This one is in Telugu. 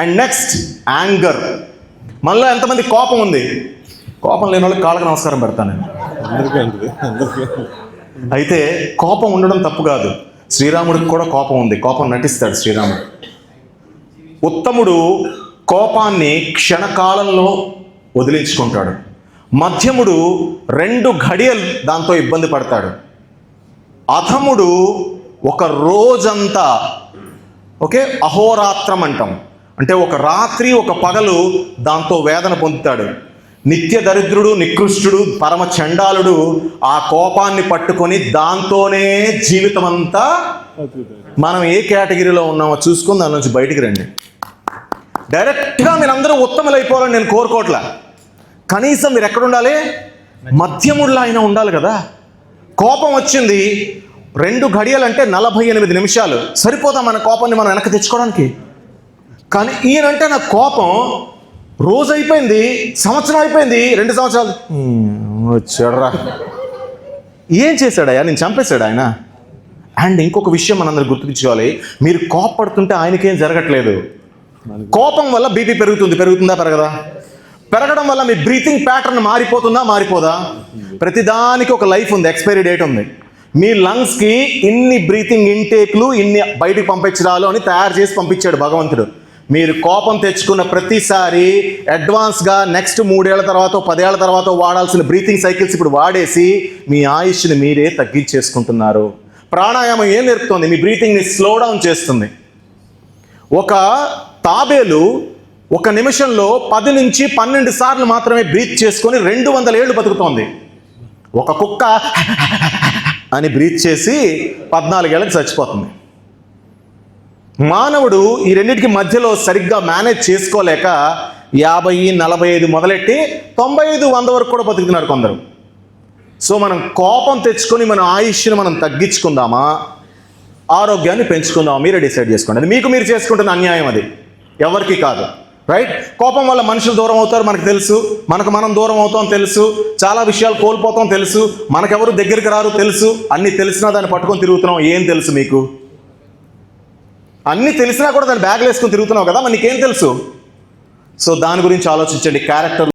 And next anger. మనలో ఎంతమంది కోపం ఉంది? కోపం లేని వాళ్ళకి కాళ్ళకి నమస్కారం పెడతాను నేను. అయితే కోపం ఉండడం తప్పు కాదు. శ్రీరాముడికి కూడా కోపం ఉంది, కోపం నటిస్తాడు శ్రీరాముడు. ఉత్తముడు కోపాన్ని క్షణకాలంలో వదిలించుకుంటాడు. మధ్యముడు 2 ఘడియలు దాంతో ఇబ్బంది పడతాడు. అధముడు ఒక రోజంతా, అహోరాత్రం అంటాం, అంటే ఒక రాత్రి ఒక పగలు దాంతో వేదన పొందుతాడు. నిత్య దరిద్రుడు, నికృష్టుడు, పరమ చండాలుడు ఆ కోపాన్ని పట్టుకొని దాంతోనే జీవితం అంతా. మనం ఏ కేటగిరీలో ఉన్నామో చూసుకుని దాని నుంచి బయటికి రండి. డైరెక్ట్గా మీరందరూ ఉత్తములు అయిపోవాలని నేను కోరుకోవట్లే. కనీసం మీరు ఎక్కడ ఉండాలి? మధ్యముడిలో అయినా ఉండాలి కదా. కోపం వచ్చింది, 2 ఘడియలంటే 48 నిమిషాలు సరిపోదా మన కోపాన్ని మనం వెనక్కి తెచ్చుకోవడానికి? కానీ ఈయనంటే నాకు కోపం రోజు అయిపోయింది, సంవత్సరం అయిపోయింది, 2 సంవత్సరాలు వచ్చాడరా. ఏం చేశాడయ్యా? నేను చంపేశాడు ఆయన. అండ్ ఇంకొక విషయం మనందరూ గుర్తుంచుకోవాలి, మీరు కోపడుతుంటే ఆయనకేం జరగట్లేదు. కోపం వల్ల బీపీ పెరుగుతుందా పెరగదా? పెరగడం వల్ల మీ బ్రీతింగ్ ప్యాటర్న్ మారిపోదా? ప్రతిదానికి ఒక లైఫ్ ఉంది, ఎక్స్పైరీ డేట్ ఉంది. మీ లంగ్స్కి ఇన్ని బ్రీతింగ్ ఇంటేక్లు, ఇన్ని బయటికి పంపించడాలు అని తయారు చేసి పంపించాడు భగవంతుడు. మీరు కోపం తెచ్చుకున్న ప్రతిసారి అడ్వాన్స్గా నెక్స్ట్ 3 ఏళ్ల తర్వాత 10 ఏళ్ల తర్వాత వాడాల్సిన బ్రీతింగ్ సైకిల్స్ ఇప్పుడు వాడేసి మీ ఆయుష్ని మీరే తగ్గించేసుకుంటున్నారు. ప్రాణాయామం ఏం నేర్పుతుంది? మీ బ్రీతింగ్ని స్లో డౌన్ చేస్తుంది. ఒక తాబేలు 1 నిమిషంలో 10 నుంచి 12 సార్లు మాత్రమే బ్రీత్ చేసుకొని 200 ఏళ్ళు బతుకుతోంది. ఒక కుక్క అని బ్రీత్ చేసి 14 ఏళ్ళకి చచ్చిపోతుంది. మానవుడు ఈ రెండింటికి మధ్యలో సరిగ్గా మేనేజ్ చేసుకోలేక 50, 45 మొదలెట్టి 95, 100 వరకు కూడా బతుకుతున్నారు కొందరు. సో మనం కోపం తెచ్చుకొని మన ఆయుష్ని మనం తగ్గించుకుందామా, ఆరోగ్యాన్ని పెంచుకుందామా? మీరే డిసైడ్ చేసుకోండి. అది మీకు మీరు చేసుకుంటున్న అన్యాయం, అది ఎవరికి కాదు. రైట్? కోపం వల్ల మనుషులు దూరం అవుతారు మనకు తెలుసు, మనకు మనం దూరం అవుతాం తెలుసు, చాలా విషయాలు కోల్పోతాం తెలుసు, మనకెవరు దగ్గరికి రారు తెలుసు. అన్నీ తెలిసినా దాన్ని పట్టుకొని తిరుగుతున్నాం. ఏం తెలుసు మీకు? అన్నీ తెలిసినా కూడా దాన్ని బ్యాగ్లో వేసుకొని తిరుగుతున్నావు కదా, మరి నీకేం తెలుసు? సో దాని గురించి ఆలోచించండి. క్యారెక్టర్